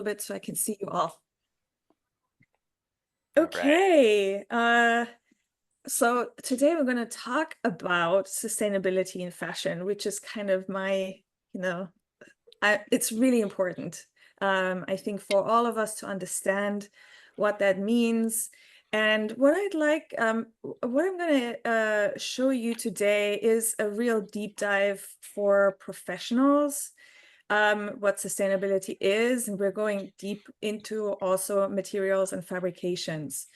bit so I can see you all. All right. Okay, so today we're going to talk about sustainability in fashion, which is kind of my, it's really important. I think for all of us to understand what that means. And what what I'm going to show you today is a real deep dive for professionals, what sustainability is, and we're going deep into also materials and fabrications.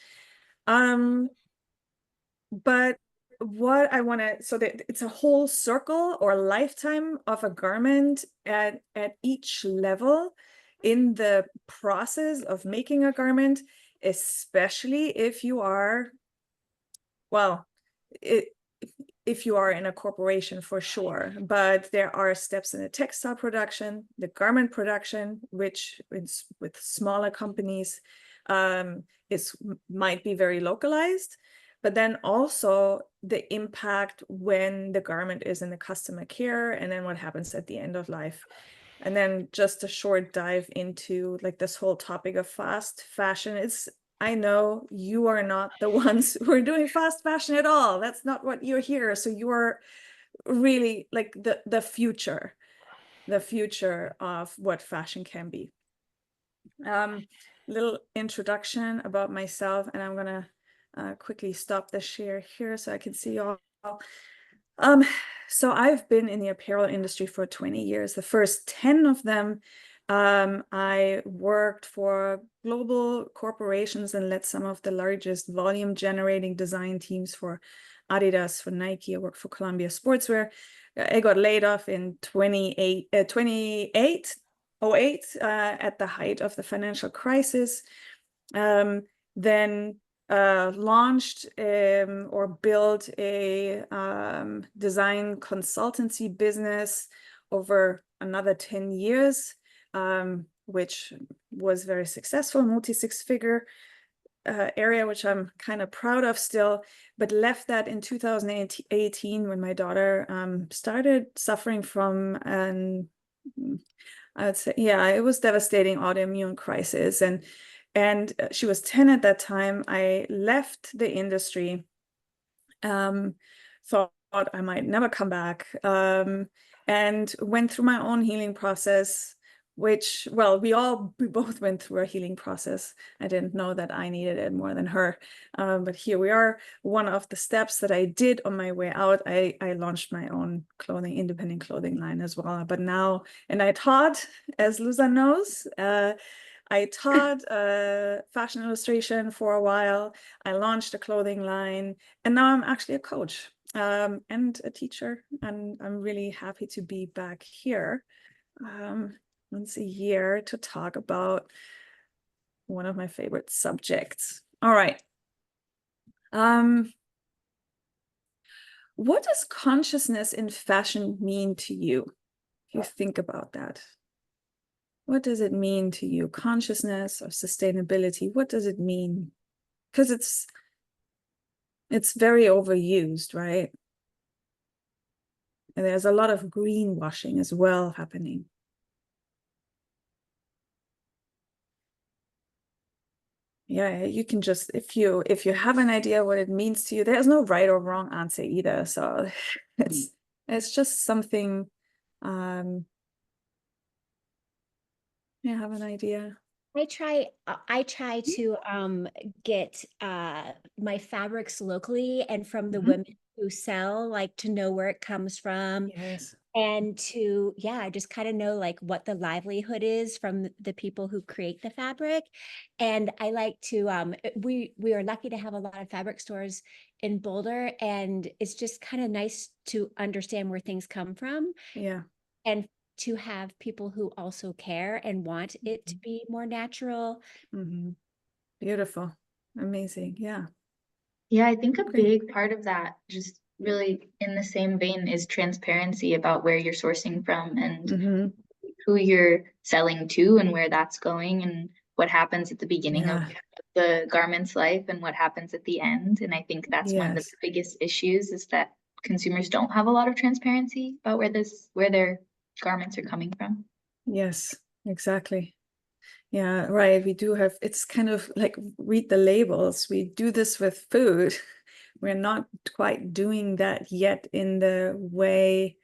But what I want to, so that it's a whole circle or lifetime of a garment at each level in the process of making a garment, especially if you are, well, if you are in a corporation for sure, but there are steps in the textile production, the garment production, which is with smaller companies, might be very localized, but then also the impact when the garment is in the customer care, and then what happens at the end of life. And then just a short dive into like this whole topic of fast fashion. I know you are not the ones who are doing fast fashion at all. That's not what you're here. So you are really like the future of what fashion can be. Little introduction about myself, and I'm gonna quickly stop the share here so I can see you all. So I've been in the apparel industry for 20 years. The first 10 of them, I worked for global corporations and led some of the largest volume generating design teams for Adidas, for Nike. I worked for Columbia Sportswear. I got laid off in 2808 at the height of the financial crisis. Then launched or built a design consultancy business over another 10 years, which was very successful, multi-six-figure area, which I'm kind of proud of still, but left that in 2018 when my daughter started suffering from I would say, yeah, it was devastating autoimmune crisis. And she was 10 at that time. I left the industry, thought I might never come back, and went through my own healing process, which, well, we both went through a healing process. I didn't know that I needed it more than her. But here we are. One of the steps that I did on my way out, I launched my own independent clothing line as well. But now, and I taught, as Luza knows, I taught fashion illustration for a while. I launched a clothing line, and now I'm actually a coach and a teacher. And I'm really happy to be back here once a year to talk about one of my favorite subjects. All right. What does consciousness in fashion mean to you? If you think about that. What does it mean to you? Consciousness or sustainability? What does it mean? Because it's very overused, right? And there's a lot of greenwashing as well happening. Yeah, you can just, if you have an idea what it means to you, there's no right or wrong answer either. So it's just something, yeah, have an idea. I try to get my fabrics locally and from the women who sell, like to know where it comes from. Yes. And to, yeah, just kind of know like what the livelihood is from the people who create the fabric. And I like to, we are lucky to have a lot of fabric stores in Boulder, and it's just kind of nice to understand where things come from. Yeah. And to have people who also care and want it to be more natural. Beautiful. Amazing. Yeah. Yeah, I think a big part of that, just really in the same vein, is transparency about where you're sourcing from and who you're selling to and where that's going and what happens at the beginning of the garment's life and what happens at the end. And I think that's one of the biggest issues, is that consumers don't have a lot of transparency about where their garments are coming from. Yes, exactly. Yeah, right. We do have, it's kind of like read the labels. We do this with food. We're not quite doing that yet in the way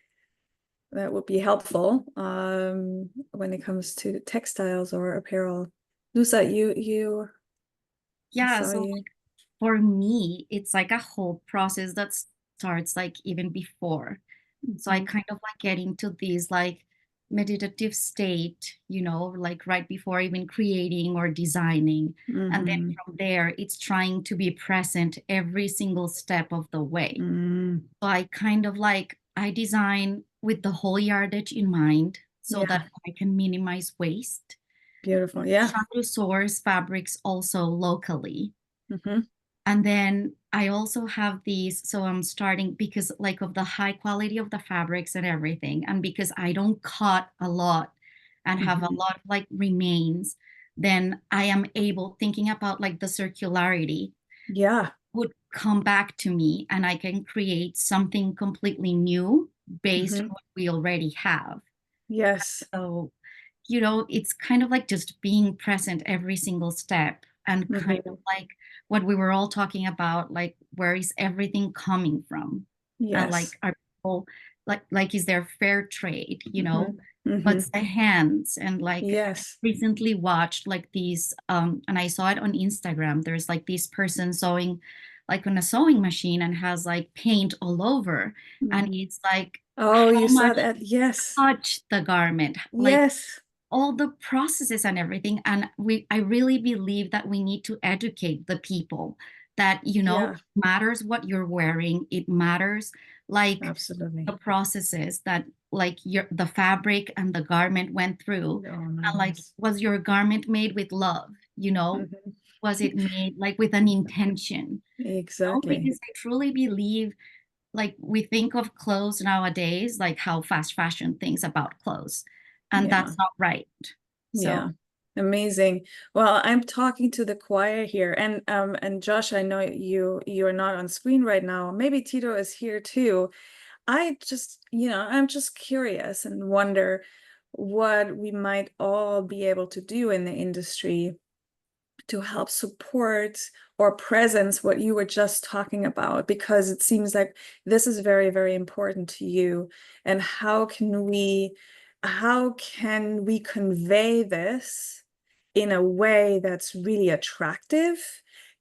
that would be helpful when it comes to textiles or apparel. Lusa, I Yeah, saw so you. for me, it's like a whole process that starts like even before. So I Mhm. kind of like get into this like meditative state, you know, like right before even creating or designing. And then Mhm. from there, it's trying to be present every single step of the way. Mm. So I kind of like, I design with the whole yardage in mind so Yeah, that I can minimize waste. beautiful. Yeah. Try to source fabrics also locally. Mhm. And then I also have these, so I'm starting because like of the high quality of the fabrics and everything, and because I don't cut a lot and have a Mhm. lot of like remains, then I am able, thinking about like the circularity Yeah. would come back to me and I can create something completely new based on Mhm. what we already have. Yes. So, you know, it's kind of like just being present every single step and kind of Mhm. like what we were all talking about, like where is everything coming from? And Yes. like are people like is there fair trade, you know? Mhm. Mhm. What's the hands? And like I Yes. recently watched like these and I saw it on Instagram. There's like this person sewing like on a sewing machine and has like paint all over. And Mhm. it's like Oh, how you saw much that? Yes. touch the garment, like Yes. all the processes and everything. And I really believe that we need to educate the people that, you know, Yeah, it matters what you're wearing. It matters like absolutely. the processes that like the fabric and the garment went through. Oh, no, And like, yes. was your garment made with love? You know, Mhm. was it made like with an intention? You know, Exactly. because I truly believe like we think of clothes nowadays, like how fast fashion thinks about clothes, and Yeah. that's not right. So Yeah. Amazing. Well, I'm talking to the choir here, and Josh, I know you're not on screen right now. Maybe Tito is here too. I just, I'm just curious and wonder what we might all be able to do in the industry to help support or presence what you were just talking about, because it seems like this is very, very important to you. And how can we convey this in a way that's really attractive,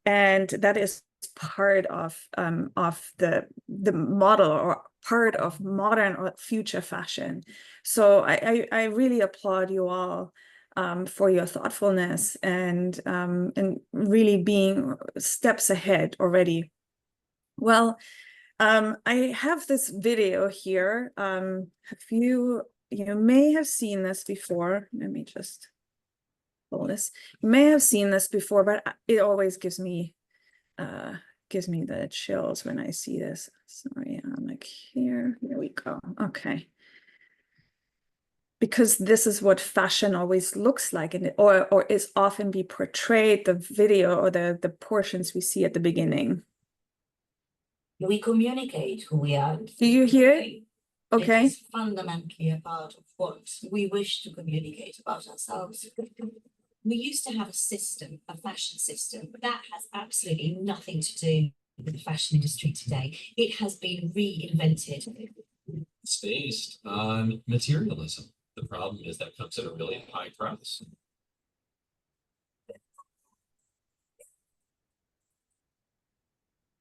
and that is part of the model or part of modern or future fashion. So I really applaud you all for your thoughtfulness and really being steps ahead already. Well, I have this video here. You may have seen this before. Let me just pull this. You may have seen this before, but it always gives me the chills when I see this. Sorry, I'm like here. Here we go. Okay. Because this is what fashion always looks like, and or is often be portrayed, the video or the portions we see at the beginning. We communicate who we are. Do you hear it? It Okay. is fundamentally a part of what we wish to communicate about ourselves. We used to have a system, a fashion system, but that has absolutely nothing to do with the fashion industry today. It has been reinvented. It's based on materialism. The problem is that comes at a really high price.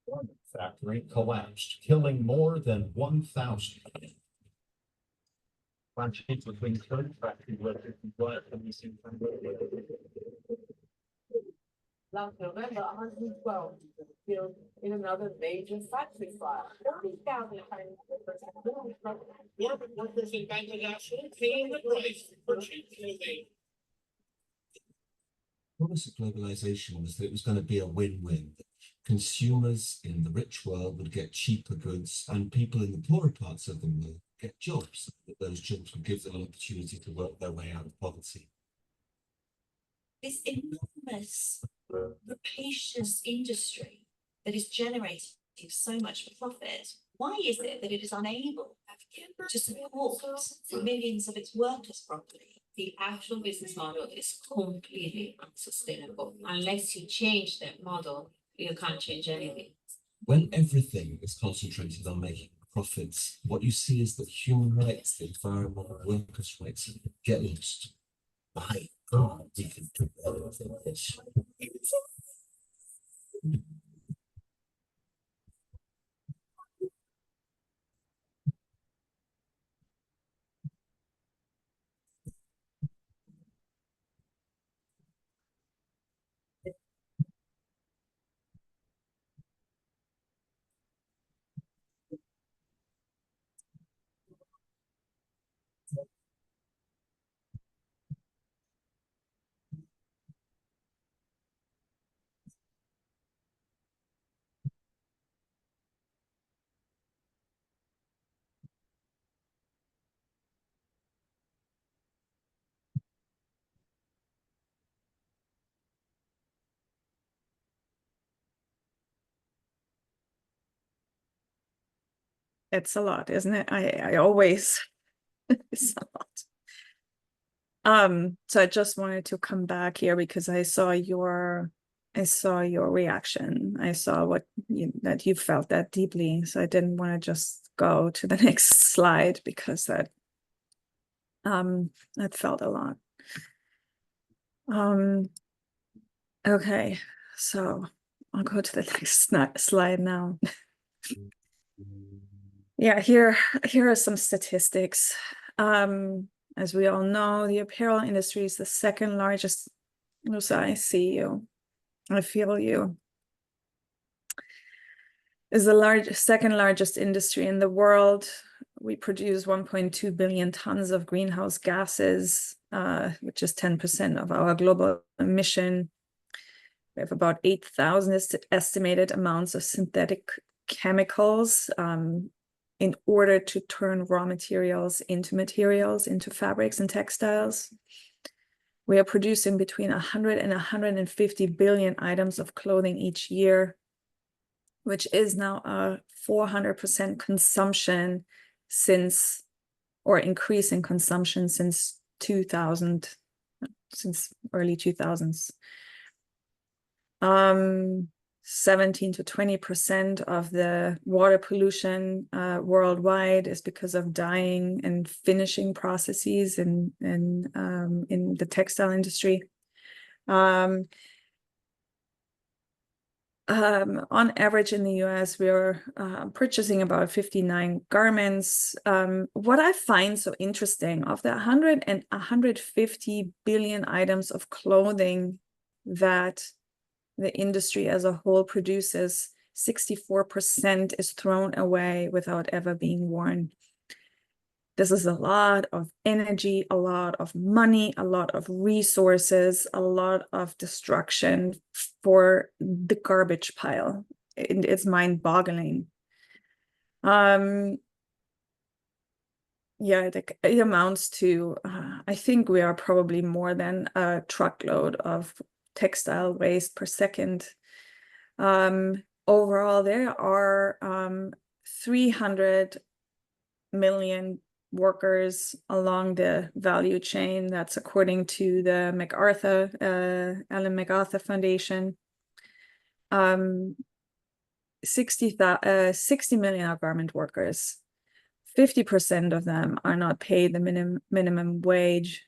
Garment factory collapsed, killing more than 1,000. Conflict between third factory workers and black and missing from Last November, 112 killed in another major factory fire. 40,000 Worker workers in Bangladesh paying the price for cheap clothing. The promise of globalization was that it was going to be a win-win. Consumers in the rich world would get cheaper goods and people in the poorer parts of the world get jobs, that those jobs would give them an opportunity to work their way out of poverty. This enormous, rapacious industry that is generating so much profit, why is it that it is unable to support millions of its workers properly? the actual business model is completely unsustainable. Unless you change that model, you can't change anything. When everything is concentrated on making profits, what you see is that human rights, the environment, workers' rights get lost. My God, we can do better than this. It's a lot, isn't it? I always it's a lot. So I just wanted to come back here because I saw your reaction. I saw that you felt that deeply. So I didn't want to just go to the next slide because that felt a lot. Okay, so I'll go to the next slide now. Yeah, here are some statistics. As we all know, the apparel industry is the second largest. Lusa, I see you. I feel you. Is the second largest industry in the world. We produce 1.2 billion tons of greenhouse gases, which is 10% of our global emission. We have about 8,000 estimated amounts of synthetic chemicals in order to turn raw materials, into fabrics and textiles. We are producing between 100 and 150 billion items of clothing each year, which is now a 400% consumption increase in consumption since early 2000s. 17 to 20% of the water pollution worldwide is because of dyeing and finishing processes in the textile industry. On average in the US, we are purchasing about 59 garments. What I find so interesting, of the 100 and 150 billion items of clothing that the industry as a whole produces, 64% is thrown away without ever being worn. This is a lot of energy, a lot of money, a lot of resources, a lot of destruction for the garbage pile. It's mind-boggling. Yeah, it amounts to, I think we are probably more than a truckload of textile waste per second. Overall, there are 300 million workers along the value chain. That's according to the Ellen MacArthur Foundation. 60 million are garment workers. 50% of them are not paid the minimum wage.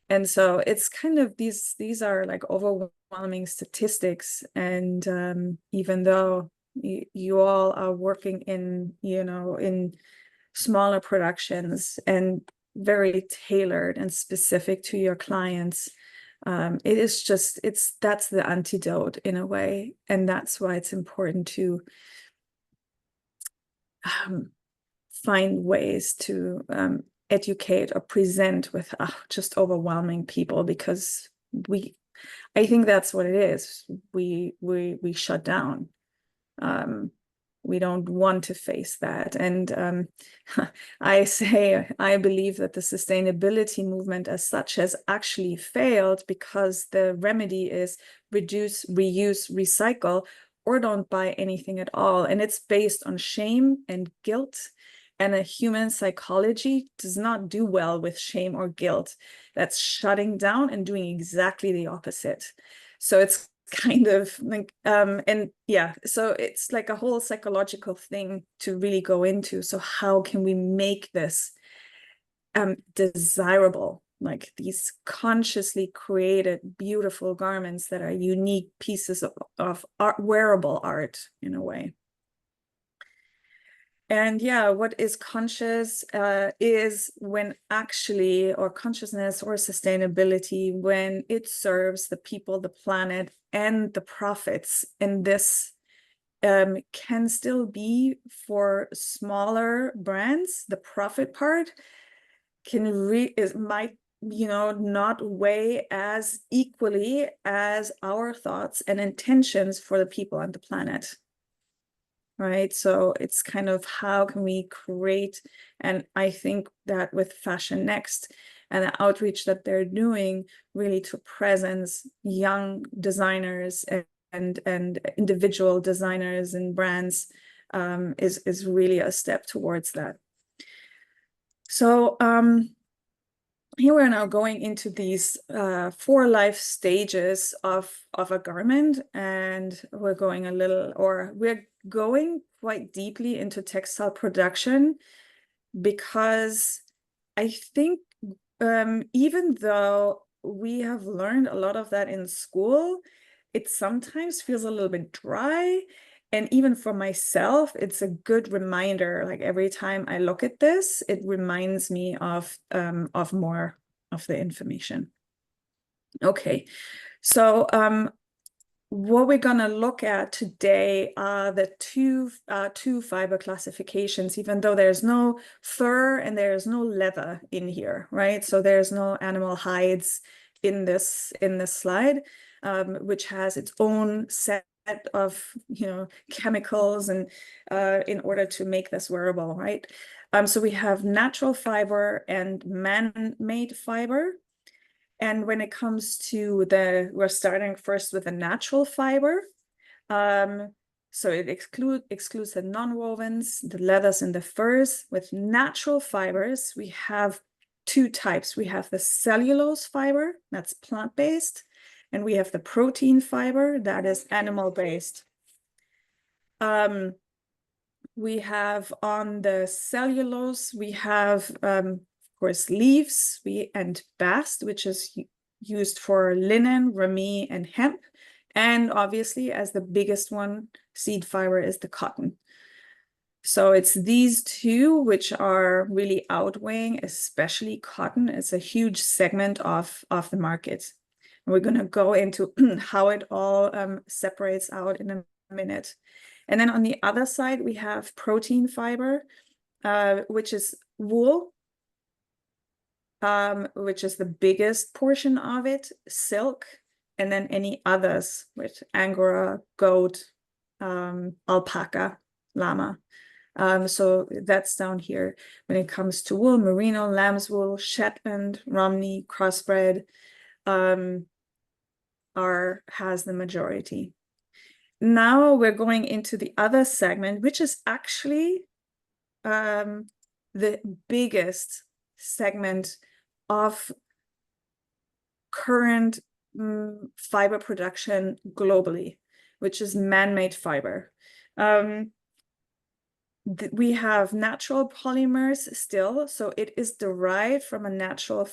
And so it's kind of these are like overwhelming statistics. And even though you all are working in smaller productions and very tailored and specific to your clients, it is just that's the antidote in a way. And that's why it's important to find ways to educate or present with just overwhelming people, because I think that's what it is. We shut down. We don't want to face that. And I believe that the sustainability movement as such has actually failed because the remedy is reduce, reuse, recycle, or don't buy anything at all. And it's based on shame and guilt And a human psychology does not do well with shame or guilt. That's shutting down and doing exactly the opposite. So it's kind of like, and yeah, so it's like a whole psychological thing to really go into. So how can we make this desirable? Like these consciously created beautiful garments that are unique pieces of art, wearable art in a way. And yeah, what is conscious is when actually, or consciousness or sustainability, when it serves the people, the planet, and the profits. And this can still be for smaller brands, the profit part might, you know, not weigh as equally as our thoughts and intentions for the people and the planet. Right, so it's kind of how can we create, and I think that with UpNXT and the outreach that they're doing, really to presence young designers and individual designers and brands, is really a step towards that. So here we're now going into these 4 life stages of a garment, and we're going quite deeply into textile production, because I think even though we have learned a lot of that in school, it sometimes feels a little bit dry. And even for myself, it's a good reminder, like every time I look at this, it reminds me of more of the information. Okay, so what we're gonna look at today are the two fiber classifications, even though there's no fur and there's no leather in here, right? So there's no animal hides in this slide, which has its own set of, you know, chemicals and in order to make this wearable, right? So we have natural fiber and man-made fiber. And when it comes to we're starting first with the natural fiber. So it excludes the non-wovens, the leathers and the furs. With natural fibers, we have 2 types. We have the cellulose fiber, that's plant-based, and we have the protein fiber, that is animal-based. We have on the cellulose, we have, of course, leaves and bast, which is used for linen, ramie, and hemp. And obviously, as the biggest one, seed fiber is the cotton. So it's these 2 which are really outweighing, especially cotton. It's a huge segment of the market. And we're going to go into how it all separates out in a minute. And then on the other side, we have protein fiber, which is wool, which is the biggest portion of it, silk, and then any others with Angora, goat, alpaca, llama. So that's down here. When it comes to wool, merino, lamb's wool, Shetland, Romney, crossbred has the majority. Now we're going into the other segment, which is actually the biggest segment of current fiber production globally, which is man-made fiber. We have natural polymers still, so it is derived from a natural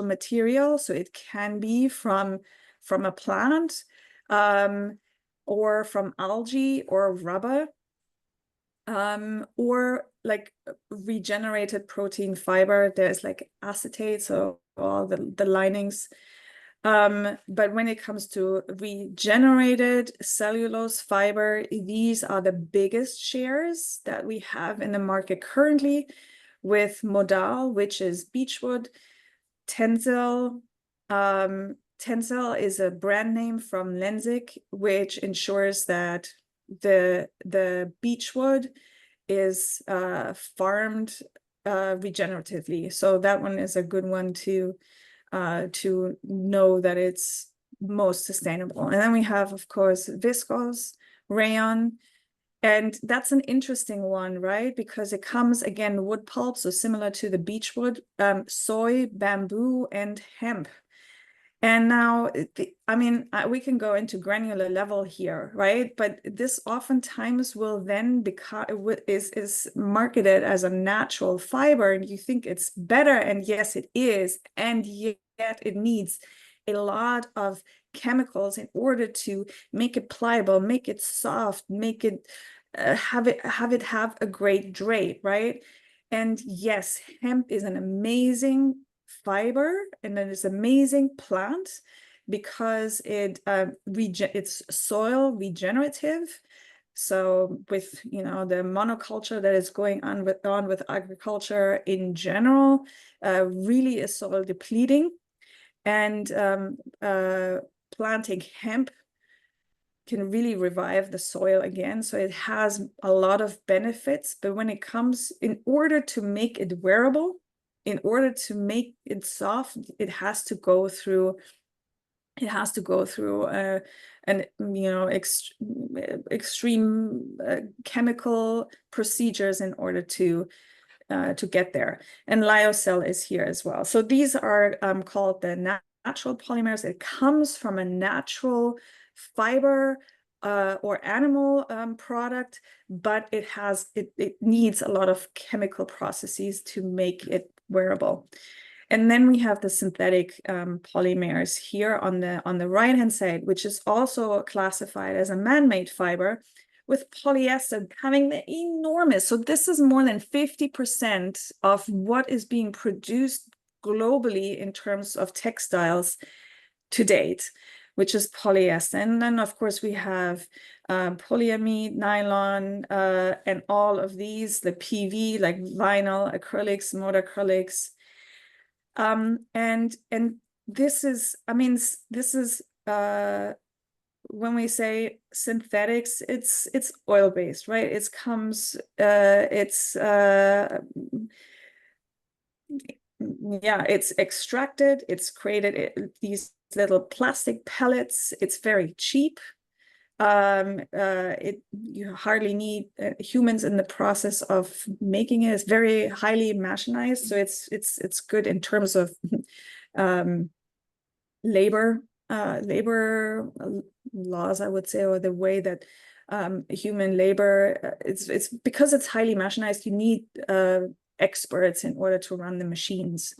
material, so it can be from a plant, or from algae or rubber, or like regenerated protein fiber. There's like acetate, so all the linings. But when it comes to regenerated cellulose fiber, these are the biggest shares that we have in the market currently, with Modal, which is beechwood, Tencel. Tencel is a brand name from Lenzig, which ensures that the beechwood is farmed regeneratively. So that one is a good one to know that it's most sustainable. And then we have, of course, viscose, rayon, And that's an interesting one, right? Because it comes, again, wood pulp, so similar to the beechwood, soy, bamboo, and hemp. And now, I mean, we can go into granular level here, right? But this oftentimes will then is marketed as a natural fiber, and you think it's better, and yes, it is, and yet it needs a lot of chemicals in order to make it pliable, make it soft, make it have a great drape, right? And yes, hemp is an amazing fiber, and it is amazing plant because it's soil regenerative. So with the monoculture that is going on with agriculture in general, really is soil depleting, and planting hemp can really revive the soil again. So it has a lot of benefits, but when it comes, in order to make it wearable, in order to make it soft, it has to go through an extreme chemical procedures in order to get there. And lyocell is here as well. So these are called the natural polymers. It comes from a natural fiber or animal product, but it needs a lot of chemical processes to make it wearable. And then we have the synthetic polymers here on the right-hand side, which is also classified as a man-made fiber, with polyester having the enormous, so this is more than 50% of what is being produced globally in terms of textiles to date, which is polyester. And then of course we have polyamide, nylon, and all of these, the PV, like vinyl, acrylics, motor acrylics. And this is, I mean, this is when we say synthetics, it's oil-based, right? It's extracted, it's created these little plastic pellets. It's very cheap. You hardly need humans in the process of making it. It's very highly machinized, so it's good in terms of labor laws, I would say, or the way that human labor, it's because it's highly machinized, you need experts in order to run the machines.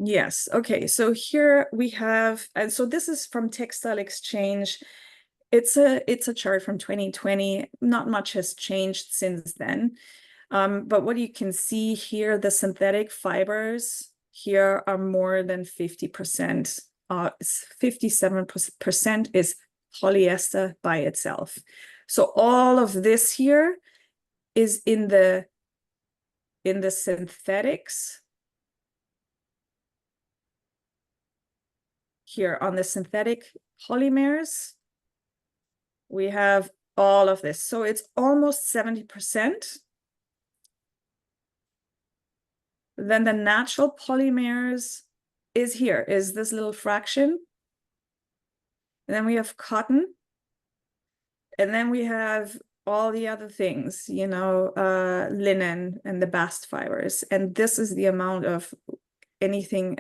Yes, okay, so here we have, and so this is from Textile Exchange. It's a chart from 2020. Not much has changed since then. But what you can see here, the synthetic fibers here are more than 50%. 57% is polyester by itself. So all of this here is in the synthetics. Here on the synthetic polymers, we have all of this. So it's almost 70%. Then the natural polymers is here, is this little fraction. And then we have cotton. And then we have all the other things, linen and the bast fibers. And this is the amount of anything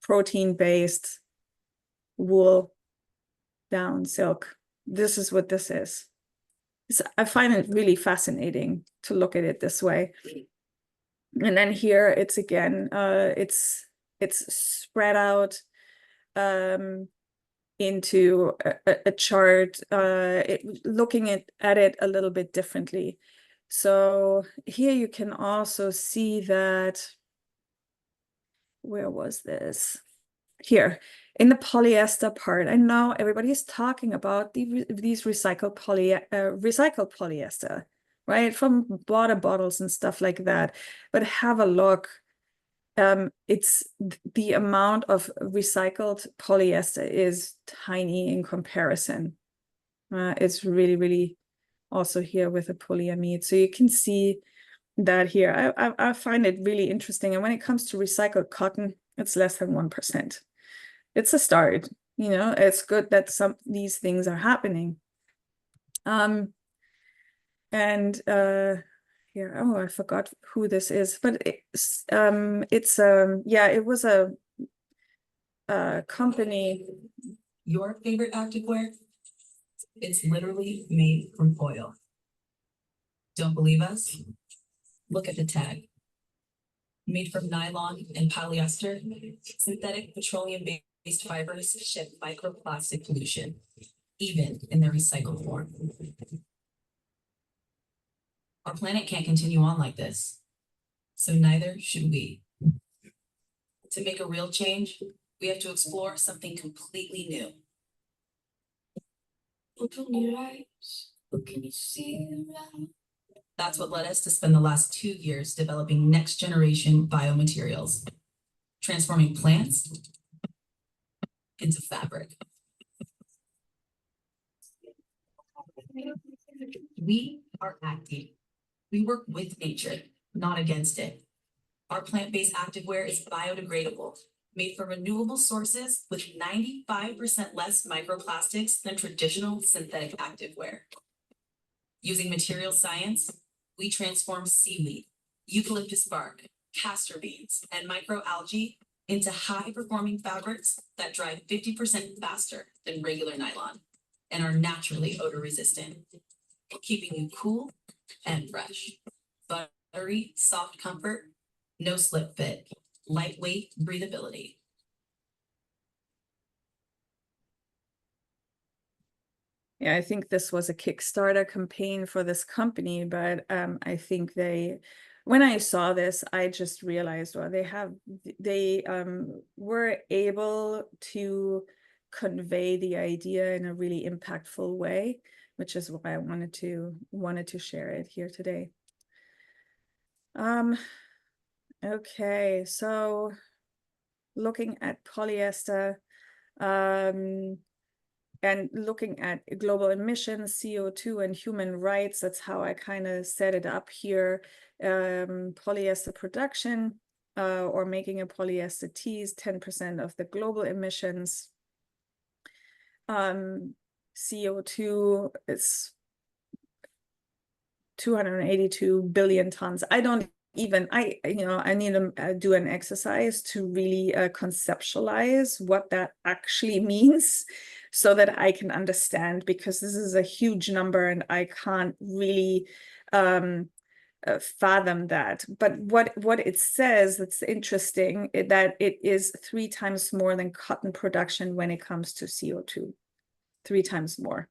protein-based, wool, down, silk. This is what this is. I find it really fascinating to look at it this way. And then here it's again, it's spread out into a chart, looking at it a little bit differently. So here you can also see that, where was this? Here in the polyester part, I know everybody's talking about these recycled polyester, right? From water bottles and stuff like that. But have a look. It's the amount of recycled polyester is tiny in comparison. It's really, really also here with the polyamide. So you can see that here. I find it really interesting. And when it comes to recycled cotton, it's less than 1%. It's a start, it's good that these things are happening. And here, oh, I forgot who this is, but yeah, it was a company. Your favorite activewear? It's literally made from foil. Don't believe us? Look at the tag. Made from nylon and polyester, synthetic petroleum-based fibers shed microplastic pollution, even in their recycled form. Our planet can't continue on like this, so neither should we. To make a real change, we have to explore something completely new. Open your eyes, what can you see around? That's what led us to spend the last 2 years developing next generation biomaterials, transforming plants into fabric. We are acting. We work with nature, not against it. Our plant-based activewear is biodegradable, made from renewable sources with 95% less microplastics than traditional synthetic activewear. Using material science, we transform seaweed, eucalyptus bark, castor beans, and microalgae into high-performing fabrics that dry 50% faster than regular nylon and are naturally odor-resistant, keeping you cool and fresh. Buttery, soft comfort, no slip fit, lightweight breathability. Yeah, I think this was a Kickstarter campaign for this company, but I think when I saw this, I just realized, well, they were able to convey the idea in a really impactful way, which is why I wanted to share it here today. Okay, so looking at polyester, and looking at global emissions, CO2, and human rights, that's how I kind of set it up here. Polyester production or making a polyester tee is 10% of the global emissions. CO2 is 282 billion tons. I need to do an exercise to really conceptualize what that actually means so that I can understand, because this is a huge number and I can't really fathom that. But what it says that's interesting is that it is 3 times more than cotton production when it comes to CO2, 3 times more.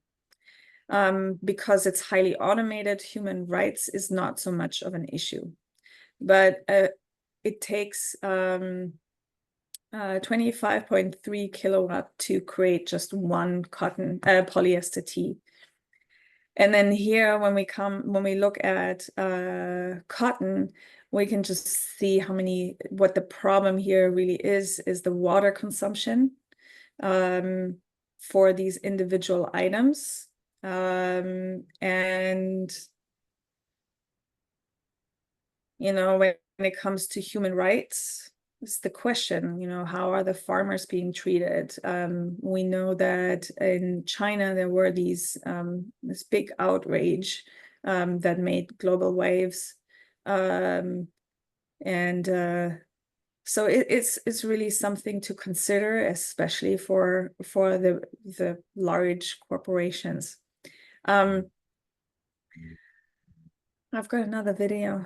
Because it's highly automated, human rights is not so much of an issue. But it takes 25.3 kilowatt to create just one cotton polyester tee. And then here, when we look at cotton, we can just see what the problem here really is the water consumption for these individual items. And when it comes to human rights, it's the question, how are the farmers being treated? We know that in China, there were this big outrage that made global waves. So it's really something to consider, especially for the large corporations. I've got another video.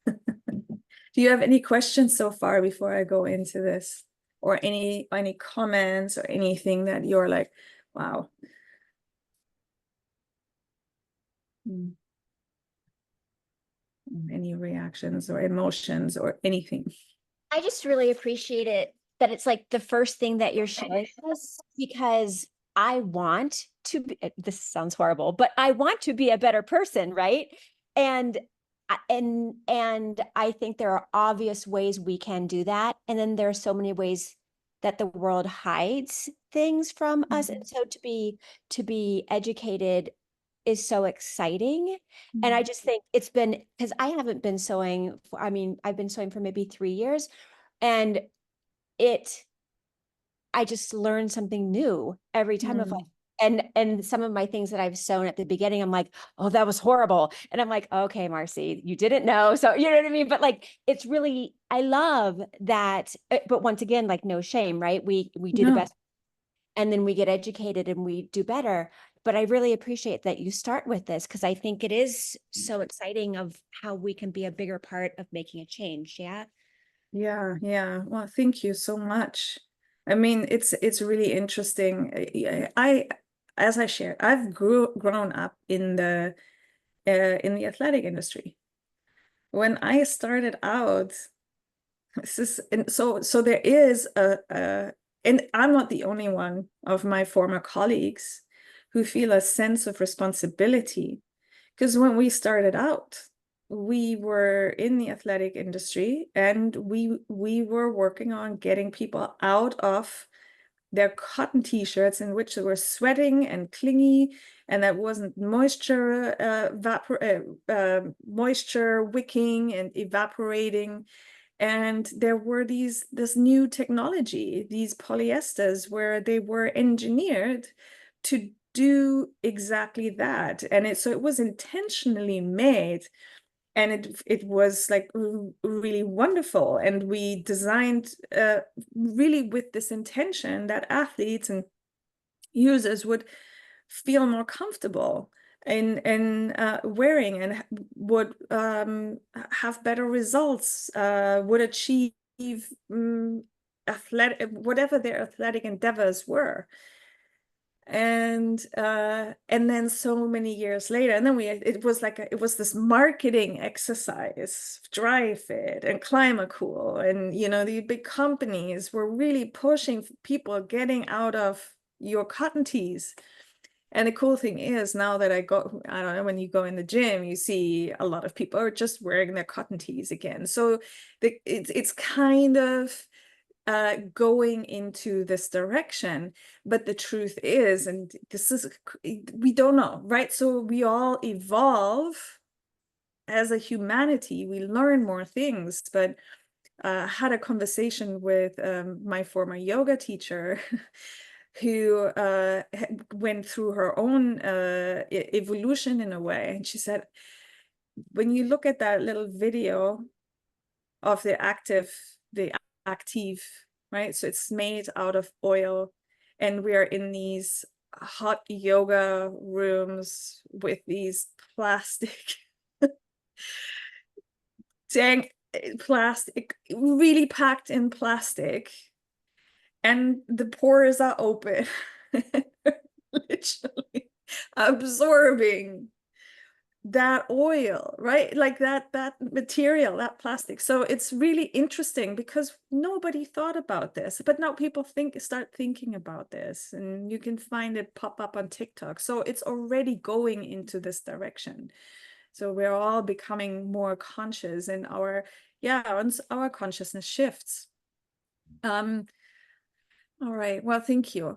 Do you have any questions so far before I go into this, or any comments or anything that you're like, wow? Any reactions or emotions or anything? I just really appreciate it that it's like the first thing that you're showing us, because I want to be, this sounds horrible, but I want to be a better person, right? And I think there are obvious ways we can do that. And then there are so many ways that the world hides things from us. And so to be educated is so exciting. And I just think it's been, because I haven't been sewing, I've been sewing for maybe 3 years, and I just learned something new every time of like, And some of my things that I've sewn at the beginning, I'm like, oh, that was horrible. And I'm like, okay, Marcy, you didn't know. So you know what I mean? But like, it's really, I love that. But once again, like no shame, right? We do the No. best, and then we get educated and we do better. But I really appreciate that you start with this, because I think it is so exciting of how we can be a bigger part of making a change. Yeah. Yeah. Well, thank you so much. I mean, it's really interesting. I as I shared, I've grown up in the athletic industry. When I started out, so there is and I'm not the only one of my former colleagues who feel a sense of responsibility, because when we started out, we were in the athletic industry and we were working on getting people out of their cotton t-shirts in which they were sweating and clingy, and that wasn't moisture wicking and evaporating. And there were this new technology, these polyesters, where they were engineered to do exactly that. And so it was intentionally made, and it was like really wonderful. And we designed really with this intention that athletes and users would feel more comfortable in wearing, and would have better results, would achieve whatever their athletic endeavors were. And then so many years later, and then it was this marketing exercise, Dry Fit and Climacool, and the big companies were really pushing people getting out of your cotton tees. And the cool thing is, now that I don't know, when you go in the gym, you see a lot of people are just wearing their cotton tees again. So it's kind of going into this direction. But the truth is, and we don't know, right? So we all evolve as a humanity, we learn more things. But had a conversation with my former yoga teacher who went through her own evolution in a way. And she said, when you look at that little video of the active, right? So it's made out of oil, and we are in these hot yoga rooms with these plastic, really packed in plastic, and the pores are open, literally absorbing that oil, right? Like that material, that plastic. So it's really interesting because nobody thought about this, but now people start thinking about this, and you can find it pop up on TikTok. So it's already going into this direction. So we're all becoming more conscious, and our consciousness shifts. All right, well, thank you.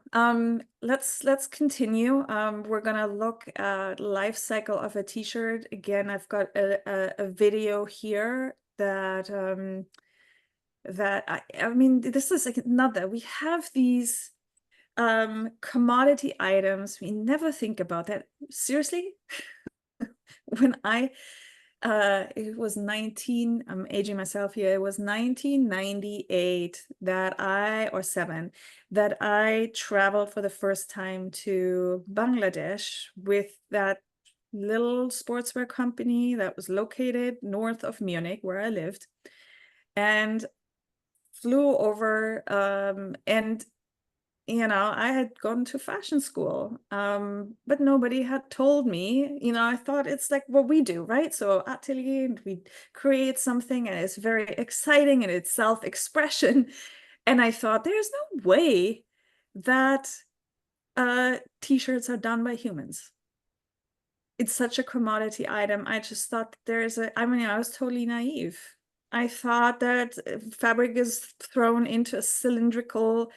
Let's continue. We're gonna look at life cycle of a t-shirt. Again, I've got a video here that I mean, this is like another. We have these commodity items. We never think about that. Seriously? When it was I'm aging myself here. It was 1998 or 7 that I traveled for the first time to Bangladesh with that little sportswear company that was located north of Munich, where I lived, and flew over. And I had gone to fashion school, but nobody had told me. I thought it's like what we do, right? So atelier, and we create something, and it's very exciting, and it's self-expression. And I thought, there's no way that t-shirts are done by humans. It's such a commodity item. I just thought I was totally naive. I thought that fabric is thrown into a cylindrical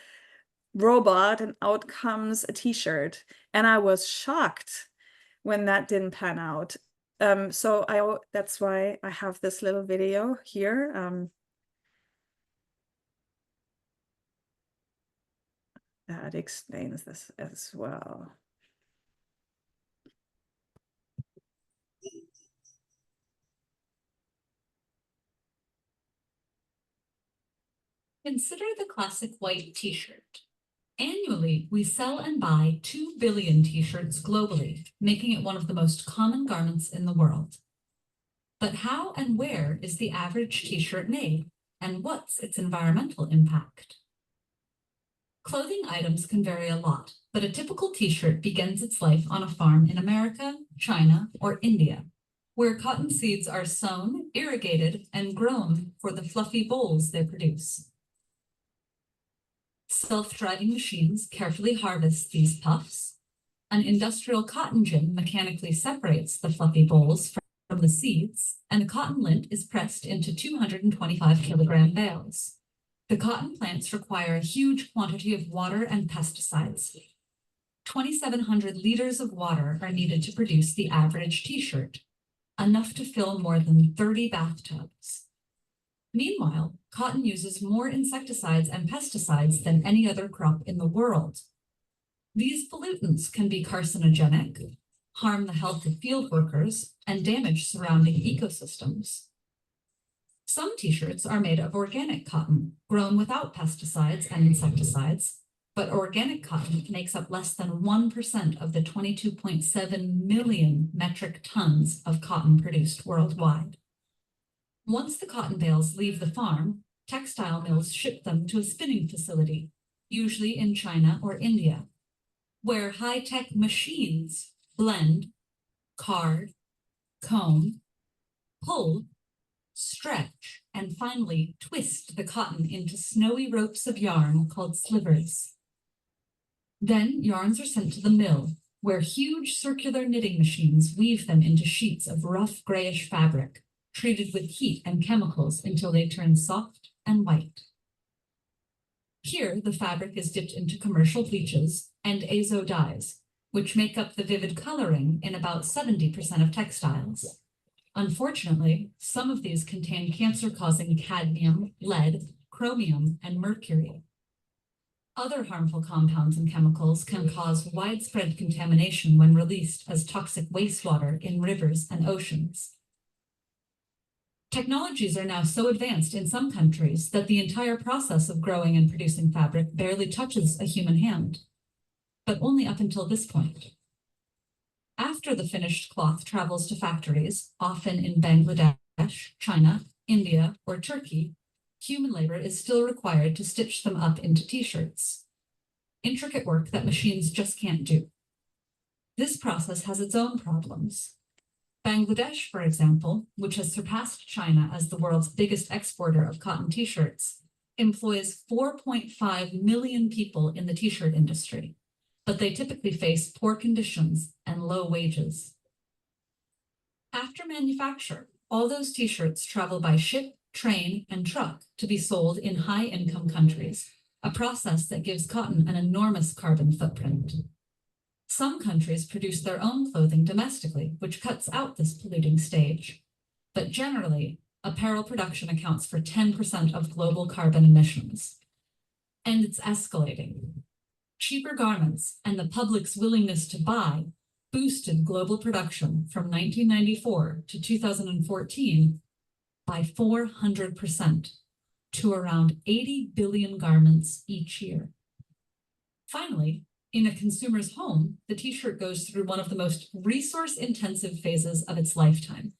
robot and out comes a t-shirt. And I was shocked when that didn't pan out. So that's why I have this little video here that explains this as well. Consider the classic white t-shirt. Annually, we sell and buy 2 billion t-shirts globally, making it one of the most common garments in the world. But how and where is the average t-shirt made, and what's its environmental impact? Clothing items can vary a lot, but a typical t-shirt begins its life on a farm in America, China, or India, where cotton seeds are sown, irrigated, and grown for the fluffy bolls they produce. Self-driving machines carefully harvest these puffs. An industrial cotton gin mechanically separates the fluffy bolls from the seeds, and the cotton lint is pressed into 225 kilogram bales. The cotton plants require a huge quantity of water and pesticides. 2,700 liters of water are needed to produce the average t-shirt, enough to fill more than 30 bathtubs. Meanwhile, cotton uses more insecticides and pesticides than any other crop in the world. These pollutants can be carcinogenic, harm the health of field workers, and damage surrounding ecosystems. Some t-shirts are made of organic cotton, grown without pesticides and insecticides, but organic cotton makes up less than 1% of the 22.7 million metric tons of cotton produced worldwide. Once the cotton bales leave the farm, textile mills ship them to a spinning facility, usually in China or India, where high-tech machines blend, card, comb, pull, stretch, and finally twist the cotton into snowy ropes of yarn called slivers. Then yarns are sent to the mill, where huge circular knitting machines weave them into sheets of rough grayish fabric, treated with heat and chemicals until they turn soft and white. Here, the fabric is dipped into commercial bleaches and azo dyes, which make up the vivid coloring in about 70% of textiles. Unfortunately, some of these contain cancer-causing cadmium, lead, chromium, and mercury. Other harmful compounds and chemicals can cause widespread contamination when released as toxic wastewater in rivers and oceans. Technologies are now so advanced in some countries that the entire process of growing and producing fabric barely touches a human hand, but only up until this point. After the finished cloth travels to factories, often in Bangladesh, China, India, or Turkey, human labor is still required to stitch them up into t-shirts. Intricate work that machines just can't do. This process has its own problems. Bangladesh, for example, which has surpassed China as the world's biggest exporter of cotton t-shirts, employs 4.5 million people in the t-shirt industry, but they typically face poor conditions and low wages. After manufacture, all those t-shirts travel by ship, train, and truck to be sold in high-income countries, a process that gives cotton an enormous carbon footprint. Some countries produce their own clothing domestically, which cuts out this polluting stage. But generally, apparel production accounts for 10% of global carbon emissions. And it's escalating. Cheaper garments and the public's willingness to buy boosted global production from 1994 to 2014 by 400% to around 80 billion garments each year. Finally, in a consumer's home, the t-shirt goes through one of the most resource-intensive phases of its lifetime.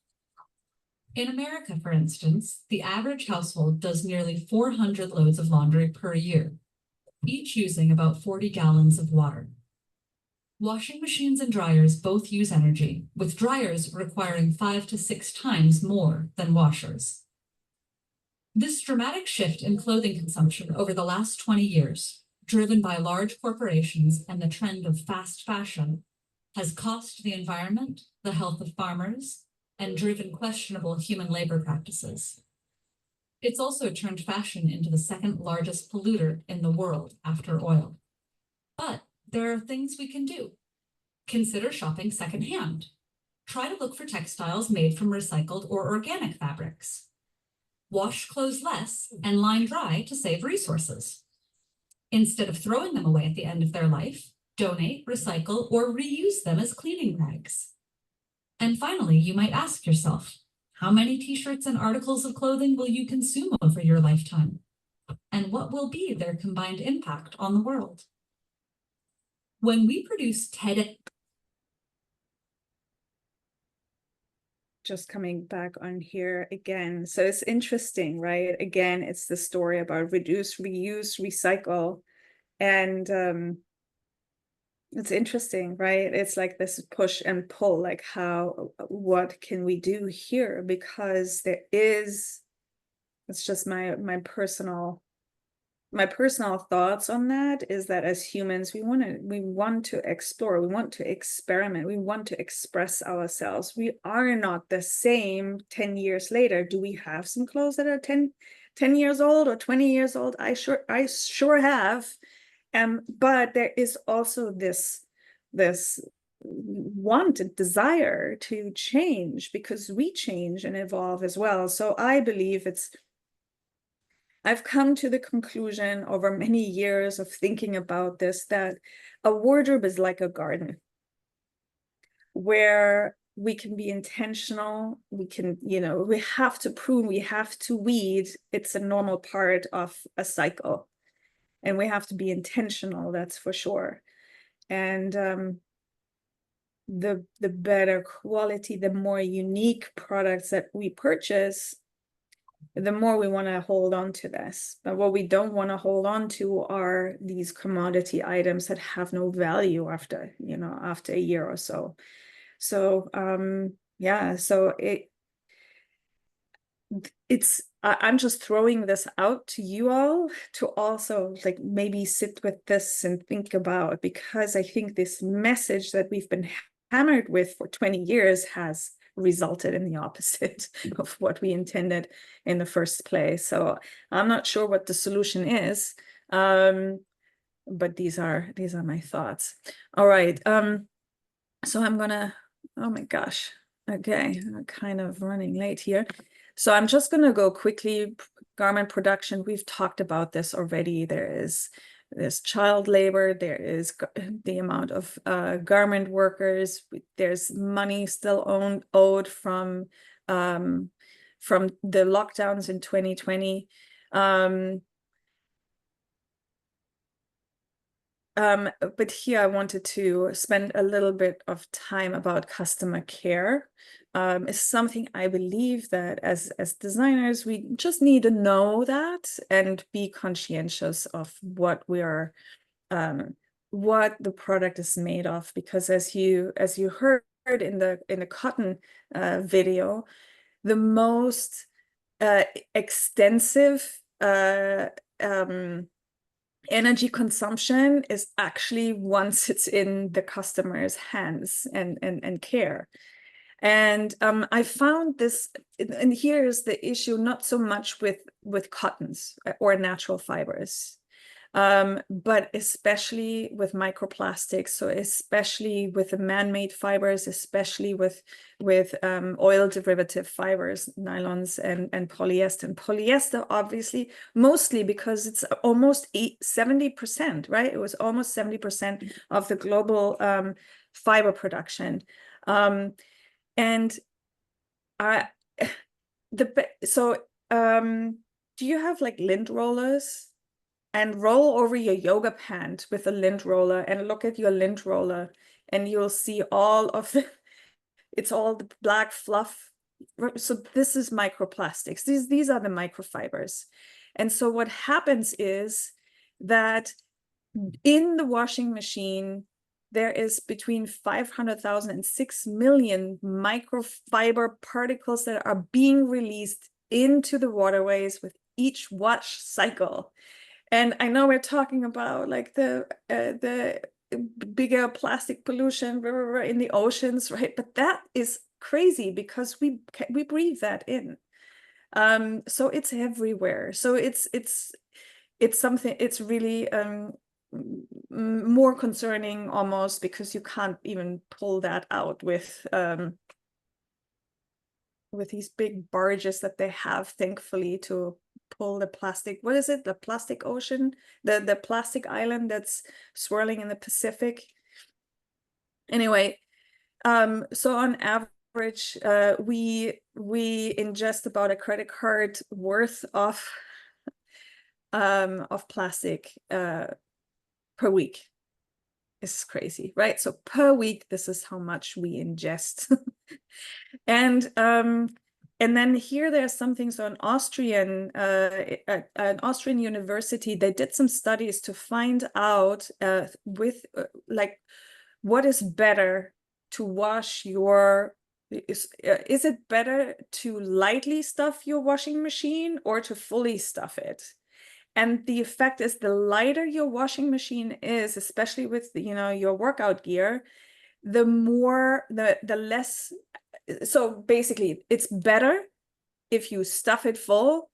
In America, for instance, the average household does nearly 400 loads of laundry per year, each using about 40 gallons of water. Washing machines and dryers both use energy, with dryers requiring 5 to 6 times more than washers. This dramatic shift in clothing consumption over the last 20 years, driven by large corporations and the trend of fast fashion, has cost the environment, the health of farmers, and driven questionable human labor practices. It's also turned fashion into the second largest polluter in the world after oil. But there are things we can do. Consider shopping secondhand. Try to look for textiles made from recycled or organic fabrics. Wash clothes less and line dry to save resources. Instead of throwing them away at the end of their life, donate, recycle, or reuse them as cleaning rags. And finally, you might ask yourself, how many t-shirts and articles of clothing will you consume over your lifetime? and what will be their combined impact on the world? When we produce just coming back on here again. So it's interesting, right? Again, it's the story about reduce, reuse, recycle. And it's interesting, right? It's like this push and pull, like what can we do here? Because there is, it's just my personal thoughts on that is that as humans, we want to explore, we want to experiment, we want to express ourselves. We are not the same 10 years later. Do we have some clothes that are 10 years old or 20 years old? I sure have. But there is also this want and desire to change because we change and evolve as well. So I believe I've come to the conclusion over many years of thinking about this, that a wardrobe is like a garden where we can be intentional. We can, we have to prune, we have to weed. It's a normal part of a cycle. And we have to be intentional, that's for sure. And the better quality, the more unique products that we purchase, the more we want to hold on to this. But what we don't want to hold on to are these commodity items that have no value after a year or so. So yeah, so I'm just throwing this out to you all to also like maybe sit with this and think about, because I think this message that we've been hammered with for 20 years has resulted in the opposite of what we intended in the first place. So I'm not sure what the solution is, but these are my thoughts. All right, so I'm gonna, oh my gosh, okay, I'm kind of running late here. So I'm just gonna go quickly. Garment production, we've talked about this already. There's child labor, there is the amount of garment workers, there's money still owed from the lockdowns in 2020. But here I wanted to spend a little bit of time about customer care. Is something I believe that as designers, we just need to know that and be conscientious of what what the product is made of, because as you heard in the cotton video, the most extensive energy consumption is actually once it's in the customer's hands and care. And I found this, and here's the issue, not so much with cottons or natural fibers, but especially with microplastics. So especially with the man-made fibers, especially with oil derivative fibers, nylons and polyester. And polyester, obviously, mostly because it's almost 70%, right? It was almost 70% of the global fiber production. And do you have like lint rollers? And roll over your yoga pant with a lint roller and look at your lint roller, and you'll see all of it's all the black fluff. So this is microplastics. These are the microfibers. And so what happens is that in the washing machine, there is between 500,000 and 6 million microfiber particles that are being released into the waterways with each wash cycle. And I know we're talking about like the bigger plastic pollution in the oceans, right? But that is crazy because we breathe that in. So it's everywhere. So it's something, it's really more concerning almost, because you can't even pull that out with these big barges that they have, thankfully, to pull the plastic. What is it? The plastic ocean, the plastic island that's swirling in the Pacific. Anyway, so on average, we ingest about a credit card worth of of plastic per week. It's crazy, right? So per week, this is how much we ingest. And then here there's something, so an Austrian university, they did some studies to find out like what is better to wash your, is it better to lightly stuff your washing machine or to fully stuff it? And the effect is, the lighter your washing machine is, especially with, you know, your workout gear, the more, the less. So basically, it's better if you stuff it full,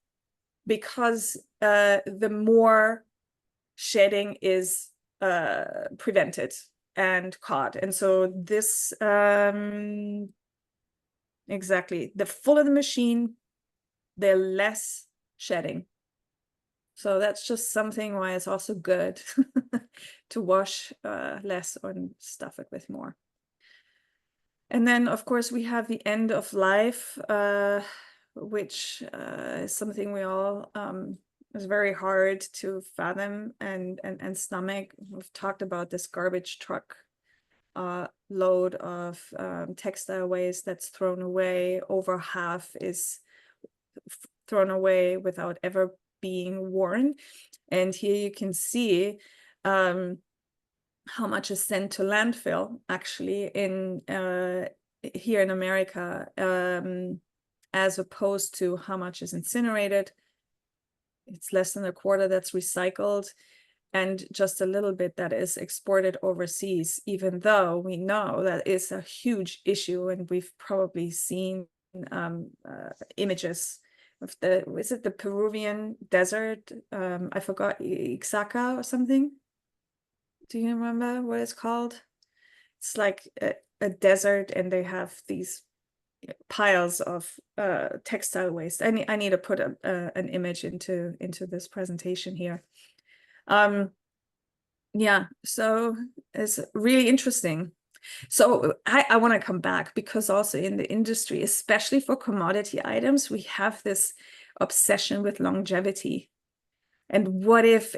because the more shedding is prevented and caught. And so this, exactly, the fuller the machine, the less shedding. So that's just something why it's also good to wash less or stuff it with more. And then, of course, we have the end of life, which is something we all, is very hard to fathom and stomach. We've talked about this garbage truck load of textile waste that's thrown away. Over half is thrown away without ever being worn. And here you can see how much is sent to landfill actually in here in America, as opposed to how much is incinerated. It's less than a quarter that's recycled, and just a little bit that is exported overseas, even though we know that is a huge issue. And we've probably seen images of is it the Peruvian desert? I forgot, Ixaca or something. Do you remember what it's called? It's like a desert, and they have these piles of textile waste. I need to put an image into this presentation here. Yeah, so it's really interesting. So I want to come back, because also in the industry, especially for commodity items, we have this obsession with longevity. And what if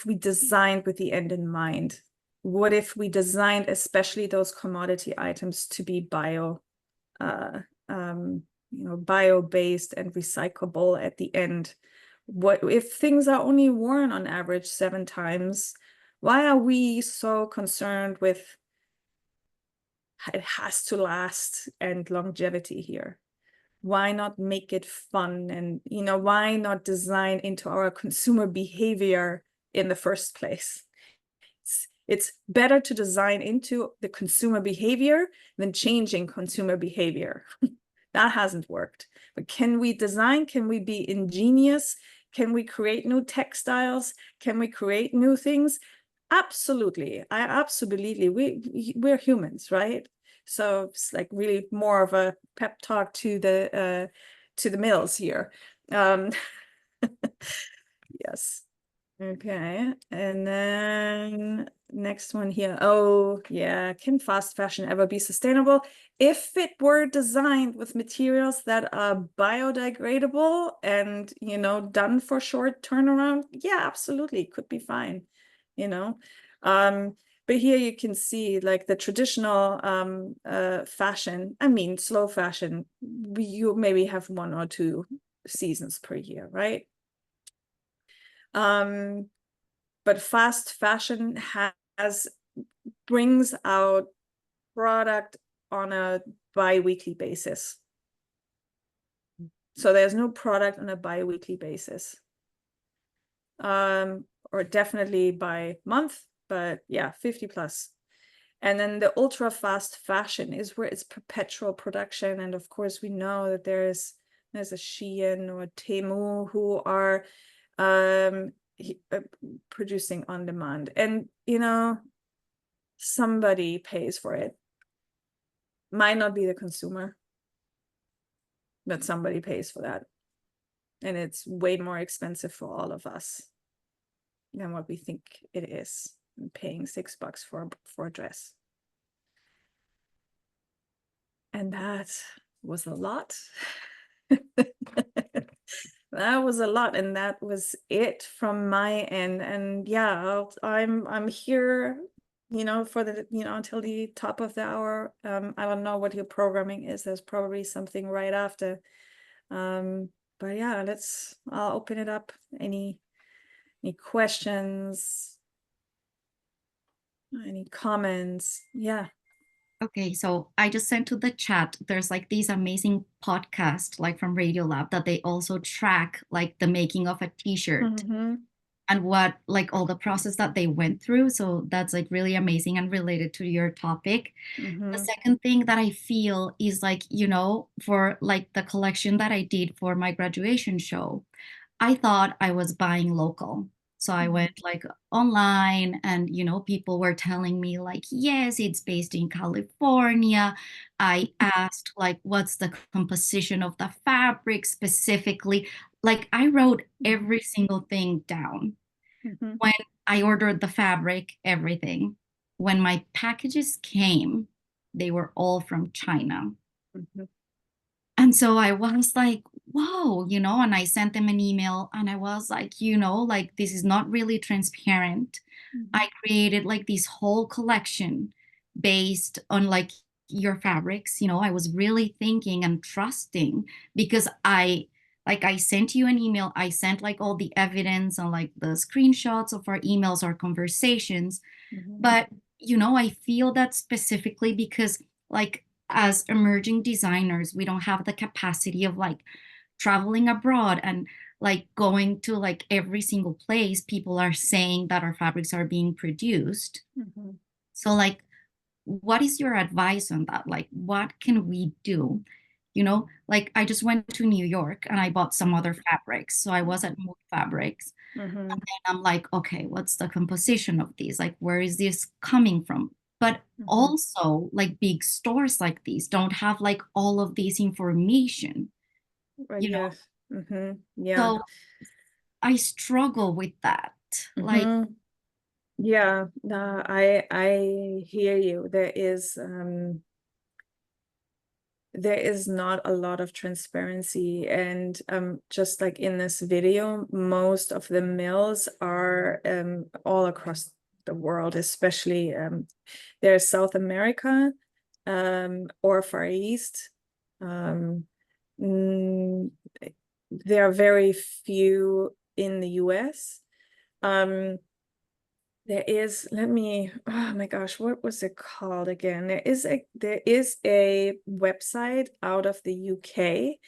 we designed with the end in mind? What if we designed especially those commodity items to be bio-based and recyclable at the end? What if things are only worn on average 7 times? Why are we so concerned with it has to last and longevity here? Why not make it fun? And, you know, why not design into our consumer behavior in the first place? It's better to design into the consumer behavior than changing consumer behavior. That hasn't worked. But can we design? Can we be ingenious? Can we create new textiles? Can we create new things? Absolutely. I absolutely. We're humans, right? So it's like really more of a pep talk to the mills here. Yes. Okay. And then next one here. Oh, yeah. Can fast fashion ever be sustainable? If it were designed with materials that are biodegradable and, you know, done for short turnaround, yeah, absolutely. Could be fine, you know. But here you can see like the traditional fashion, I mean, slow fashion, you maybe have 1 or 2 seasons per year, right? But fast fashion brings out product on a bi-weekly basis. So there's no product on a bi-weekly basis. Or definitely by month, but yeah, 50 plus. And then the ultra fast fashion is where it's perpetual production. And of course, we know that there's a Shein or Temu who are producing on demand. And, you know, somebody pays for it. Might not be the consumer, but somebody pays for that. And it's way more expensive for all of us than what we think it is. I'm paying $6 for a dress. And that was a lot. that was a lot, and that was it from my end. And yeah, I'm here, for the, until the top of the hour. I don't know what your programming is. There's probably something right after. But yeah, I'll open it up. Any questions? Any comments? Yeah. Okay, so I just sent to the chat, there's like these amazing podcasts like from Radiolab that they also track like the making of a t-shirt Mm-hmm. and what like all the process that they went through. So that's like really amazing and related to your topic. Mm-hmm. The second thing that I feel is like, for like the collection that I did for my graduation show, I thought I was buying local. So I went like online and, people were telling me like, yes, it's based in California. I asked like, what's the composition of the fabric specifically? Like I wrote every single thing down. Mm-hmm. When I ordered the fabric, everything. When my packages came, they were all from China. Mm-hmm. And so I was like, whoa, and I sent them an email and I was like, like this is not really transparent. I created like this whole collection based on like your fabrics. I was really thinking and trusting because I sent you an email. I sent like all the evidence and like the screenshots of our emails, our conversations. But, I feel that specifically because like as emerging designers, we don't have the capacity of like traveling abroad and like going to like every single place people are saying that our fabrics are being produced. Mm-hmm. So like, what is your advice on that? Like, what can we do? Like I just went to New York and I bought some other fabrics. So I was at Mood Fabrics. Mm-hmm. And then I'm like, okay, what's the composition of these? Like, where is this coming from? But also, like big stores like these don't have like all of this information, Yes. Mm-hmm. Yeah. So I struggle with that. Like, yeah, no, I hear you. There is not a lot of transparency, and just like in this video, most of the mills are all across the world, especially there's South America or Far East. Mm, there are very few in the US. There is, oh my gosh, what was it called again? There is a website out of the UK,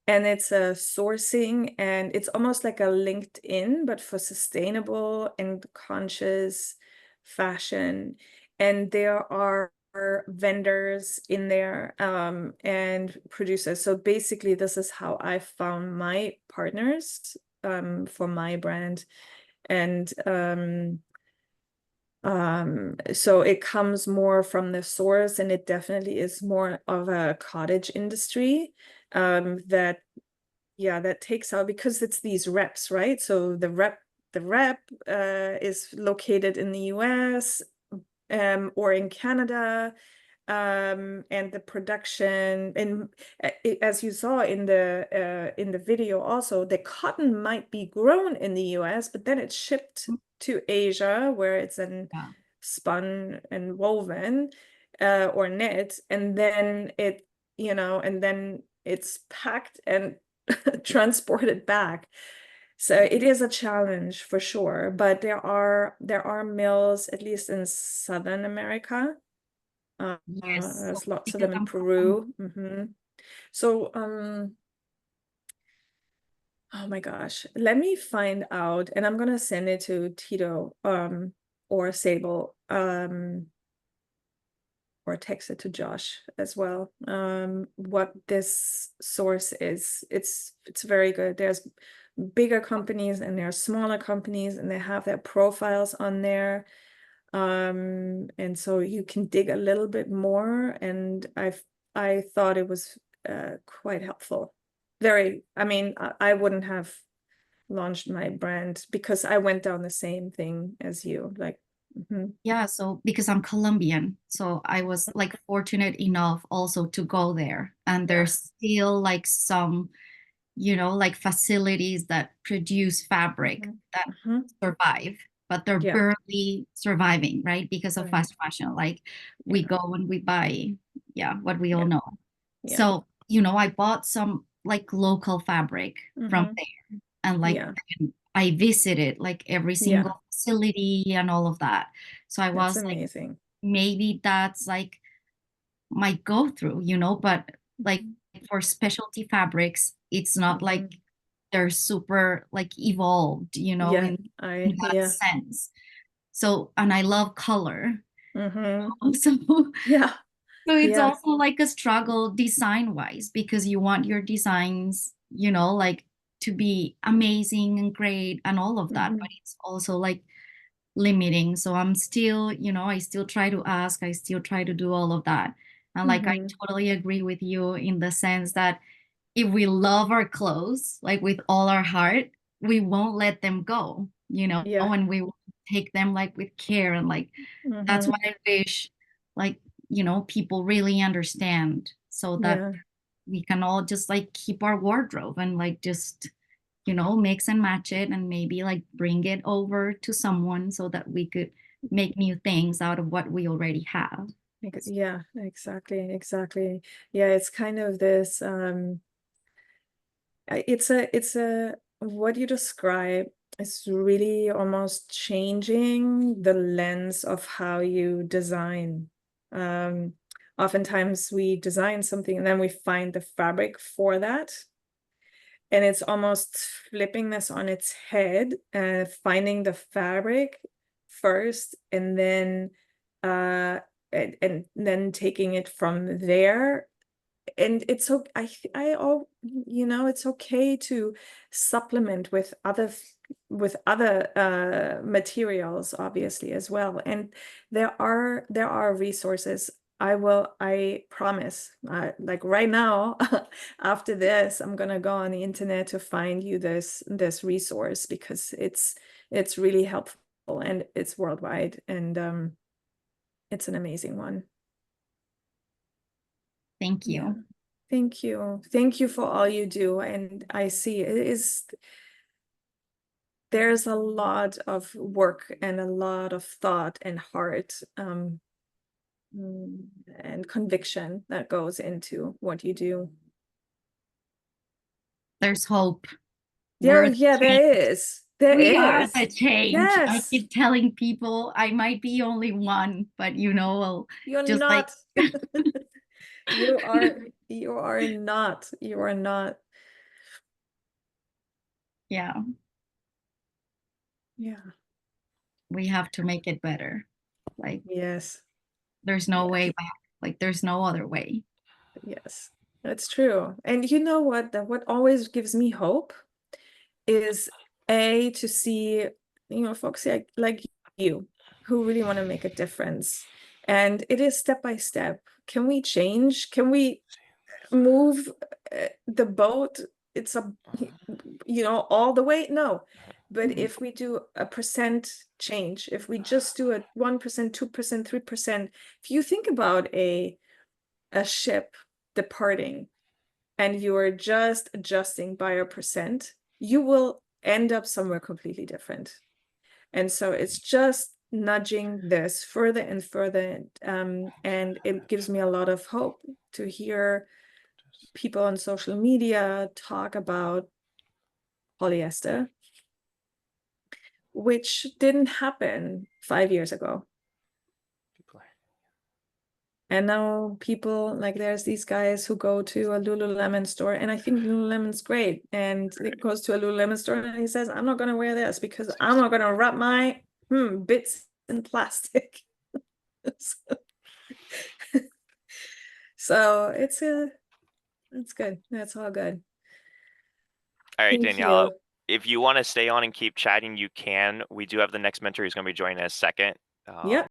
and it's a sourcing, and it's almost like a LinkedIn, but for sustainable and conscious fashion. And there are vendors in there and producers. So basically, this is how I found my partners for my brand. And so it comes more from the source, and it definitely is more of a cottage industry that takes out, because it's these reps, right? So the rep is located in the US or in Canada, and the production, and as you saw in the video also, the cotton might be grown in the US, but then it's shipped to Asia, where it's then spun and woven or knit, and then it's packed and transported back. So it is a challenge for sure, but there are mills, at least in Southern America. yes, There's lots of because them in I'm Peru. So oh my gosh, let me find out, and I'm gonna send it to Tito or Sable or text it to Josh as well. What this source is. It's very good. There's bigger companies and there are smaller companies, and they have their profiles on there. And so you can dig a little bit more, and I thought it was quite helpful. I wouldn't have launched my brand because I went down the same thing as you, like Yeah, so because I'm Colombian, so I was like fortunate enough also to go there. And there's still like some you know, like facilities that produce fabric that survive, but they're barely surviving, right? Because of fast fashion. Like we go and we buy, what we all know. So, you know, I bought some like local fabric from there, and like I visited like every single facility and all of that. So I was like, amazing. maybe that's like my go-through, you know, but like for specialty fabrics, it's not like they're super like evolved, you know, in that sense. So, and I love color. So, so it's also like a struggle design-wise, because you want your designs, you know, like to be amazing and great and all of that, but it's also like limiting. So I'm still, you know, I still try to ask, I still try to do all of that. And like I totally agree with you in the sense that if we love our clothes like with all our heart, we won't let them go, you know, and we will take them like with care. And like that's what I wish, like, you know, people really understand, so that we can all just like keep our wardrobe and like just, you know, mix and match it, and maybe like bring it over to someone so that we could make new things out of what we already have. Yeah, exactly. Yeah, it's kind of this it's a what you describe is really almost changing the lens of how you design. Oftentimes we design something and then we find the fabric for that, and it's almost flipping this on its head, finding the fabric first, and then and then taking it from there. And it's okay, you know, it's okay to supplement with other materials, obviously, as well. And there are resources. I promise, like right now, after this, I'm gonna go on the internet to find you this resource, because it's really helpful, and it's worldwide, and it's an amazing one. Thank you. Thank you for all you do. And I see there's a lot of work and a lot of thought and heart and conviction that goes into what you do. There's hope. There is. We are the change. Yes. I keep telling people I might be only one, but you know, you're just not. like you are not. You are not. Yeah. We have to make it better. Like, yes. There's no way back. Like, there's no other way. Yes, that's true. And you know what? What always gives me hope is to see, you know, folks like you who really want to make a difference. And it is step by step. Can we change? Can we move the boat? It's you know, all the way? No. But if we do a percent change, if we just do a 1%, 2%, 3%, if you think about a ship departing and you are just adjusting by a percent, you will end up somewhere completely different. And so it's just nudging this further and further, and it gives me a lot of hope to hear people on social media talk about polyester, which didn't happen 5 years ago. And now people, like, there's these guys who go to a Lululemon store, and I think Lululemon's great. And it goes to a Lululemon store and he says, I'm not going to wear this because I'm not going to wrap my bits in plastic. So it's good. That's all good. All right, Thank Daniela, you. if you want to stay on and keep chatting, you can. We do have the next mentor who's going to be joining us second. Yep.